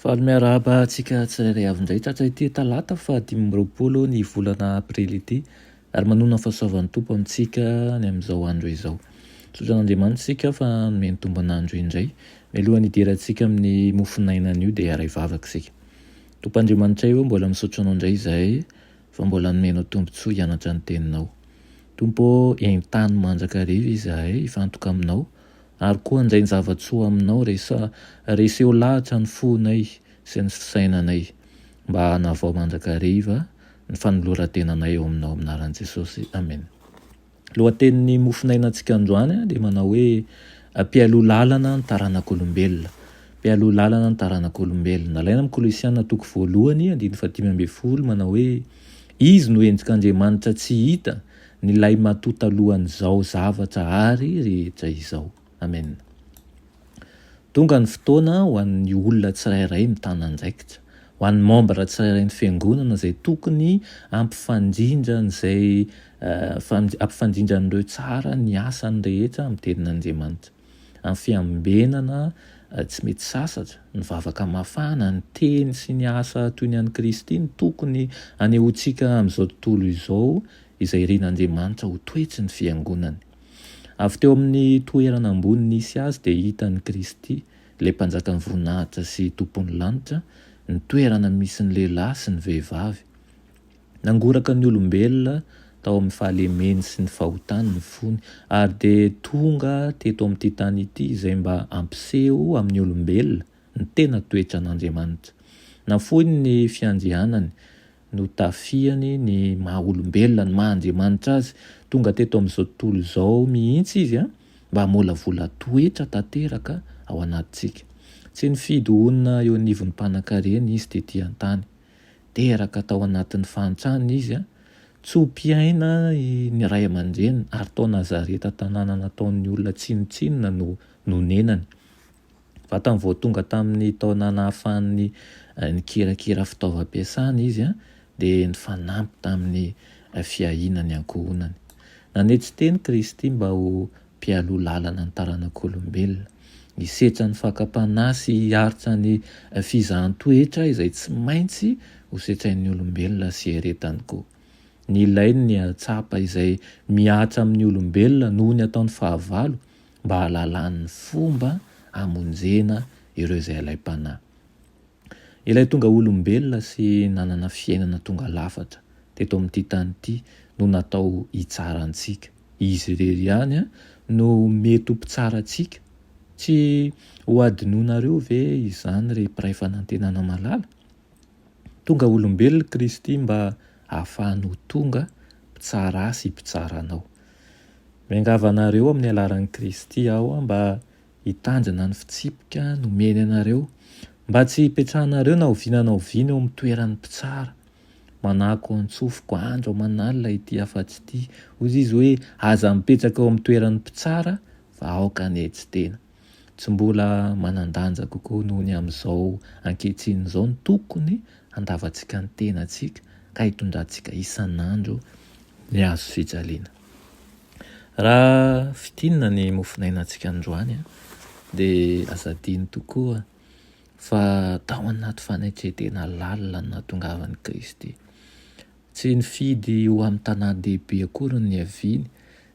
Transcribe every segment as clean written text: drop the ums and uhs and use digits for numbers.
Faly miarahaba antsika tsirairay avy indray tratra ity talata fa 5 ny volana aprily ity ary manona fahasoavan'ny tompo amintsika ny amin'izao andro izao. Tsodra'Andriamanitra sika fa nomeny tombonandro indray mialohan'ny hidirantsika amin'ny mofinainana io dia aray vavaka sika. Tompo Andriamanitra io mbola misaotra anao indray izahay fa mbola nomenao tombontsoa hianatra ny teninao. Tompo entany manjakariva izahay hifantoka aminao ary koa andray ny zavatsoa aminao reseo lahatra ny fonay sy ny fisainanay mba hanavao manjakariva ny fanoloran-tenanay eo aminao aminaran'i Jesosy. Amen. Lohatenin'ny mofinainantsika androany dia manao hoe mpialoha lalana ny taranak'olombelona. Mpialoha lalana ny taranak'olombelona. Alaina amin'ny Kolosiana 1:5 manao hoe izy no endrik'Andriamanitra tsy hita ny lay matonta alohan'izao zavatra ary rehetra izao. Amen. Tonga ny fotoana ho an'ny olona tsirairay mitana andraikitra, ho an'ny membre tsirairay ny fiangonana izay tokony ampifandindra an'ireo tsara ny asany rehetra amin'ny tenin'Andriamanitra. Amin'ny fiambenana tsy mety sasatra, ny vavaka mafana, ny teny sy ny asa toy ny an'i Kristy ny tokony anehoantsika amin'izao tontolo izao izay rian'Andriamanitra ho toetry ny fiangonany. Avy teo amin'ny toerana ambony nisy azy dia hitan'i Kristy, ilay mpanjakan'ny voninahitra sy tompon'ny lanitra, ny toerana misy ny lehilahy sy ny vehivavy. Nangoraka ny olombelona tao amin'ny fahalemeny sy ny fahotany ny fony ary dia tonga teto amin'ity tany ity izay mba ampiseho amin'ny olombelona ny tena toetra an'Andriamanitra. Nafoy ny fiandrianany, notafiany ny maha olombelona, ny maha Andriamanitra azy, tonga teto amin'izao tontolo izao mihitsy izy mba hamolavola toetra tanteraka ao anatintsika. Tsy nifidy onona eo anivon'ny mpanankarena izy tetỳ an-tany. Teraka tao anatin'ny fahantrana izy, tsy ho mpiaina ny ray aman-dreniny ary tao Nazareta tanàna nataon'ny olona tsinotsinona no nenany. Fa tamin'ny vao tonga tamin'ny taona nahafahan'ny nikirakira fitaovam-piasana izy dia nifanampy tamin'ny fiahinany ankohonany. Nanetsy teny Kristy mba ho mpialoha lalana ny taranak'olombelona. Nisetra ny fakapanahy sy hiaritra ny fizahan-toetra izay tsy maintsy ho setrain'ny olombelona sy heretany koa. Ny ilainy ny atsapa izay miatra amin'ny olombelona noho ny ataon'ny fahavalo mba halalan'ny fomba hamonjena ireo izay alaim-panahy. Ilay tonga olombelona sy nanana fiainana tonga lafatra teto amin'ity tany ity no natao hitsarantsika. Izy irery ihany no mety ho mpitsara antsika. Tsy ho adinoinareo ve izany re mpiray fanantenana malala? Tonga olombelona Kristy mba ahafahany ho tonga mpitsara sy mpitsara anao. Miangava anareo amin'ny alaran'i Kristy aho mba hitandrina ny fitsipika nomeny anareo, mba tsy hipetrahanareo na oviana eo amin'ny toeran'ny mpitsara. Manako antsofoko andro aman'alina ity afa-tsy ity. Hoy izy hoe aza mipetraka eo amin'ny toeran'ny mpitsara fa aoka netsy tena. Tsy mbola manan-danja kokoa noho ny amin'izao ankehitriny izao ny tokony handavantsika ny tenantsika ka hitondrantsika isan'andro ny azo fijaliana. Raha fitinina ny mofinainantsika androany dia azadiny tokoa fa tao anaty fanaitretena lalina no nahatongavan'i Kristy. Tsy nifidy ho amin'ny tanàn-dehibe akory ny haviany,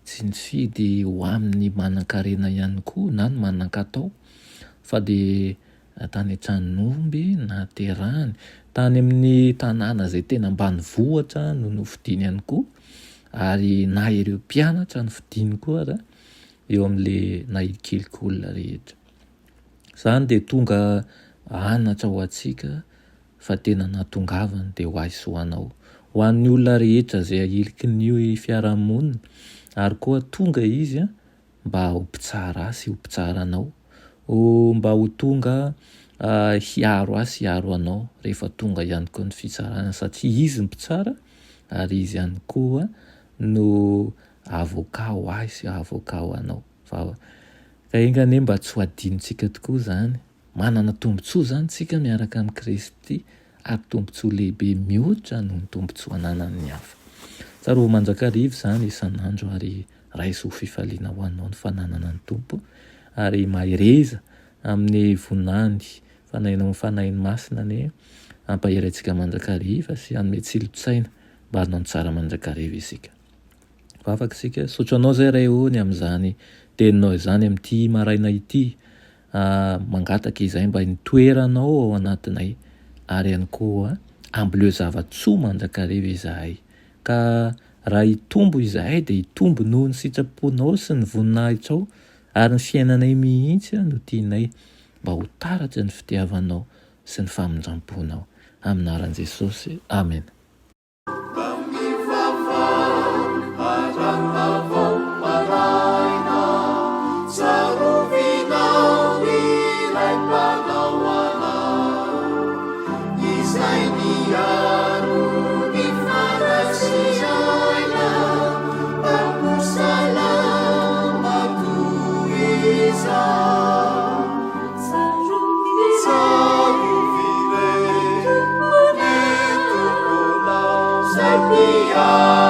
tsy nifidy ho amin'ny manan-karena ihany koa na ny manan-katao, fa dia tany an-tranon'omby naterahany, tany amin'ny tanàna izay tena ambanivohitra no nofidiany ihany koa, ary na ireo mpianatra no fidiany koa eo amin'ilay nahikilikolina rehetra. Izany dia tonga anatra ho antsika fa tena nahatongavany dia ho ahy sy ho anao. Ho an'ny olona rehetra izay ahiliky ny fiarahamonina ary koa tonga izy mba ho mpitsara azy, ho mpitsara anao, mba ho tonga hiaro azy, hiaro anao rehefa tonga ihany koa ny fitsarana satria izy ny mpitsara ary izy ihany koa no avoka ho ahy sy avoka ho anao. Ka engany mba tsy ho adinontsika tokoa izany. Manana tombotsoa izany tsika miaraka amin'i Kristy ary tombontsoa lehibe mihoatra noho ny tombontsoa ananan'ny hafa. Tsaro manjakarivo zany isan'andro ary raiso fifaliana ho anao ny fananana ny tompo ary mahireza amin'ny vonany fanahy masina ny ampahery antsika manjakariva sy hanome tsilosaina mba hanao tsara manjakariva isika. Afaka isika sotro anao zay ray hony amin'izany teninao izany amin'ity maraina ity, mangataka izay mba nitoeranao ao anatinay ary ihany koa ambileo zavatsoa manjakariva izahay, ka raha hitombo izahay dia hitombo noho ny sitraponao sy ny voninahitrao ary ny fiainanay mihitsy no tianay mba ho taratra ny fitiavanao sy ny famindramponao amin'ny anaran'i Jesosy. Amen. Savior.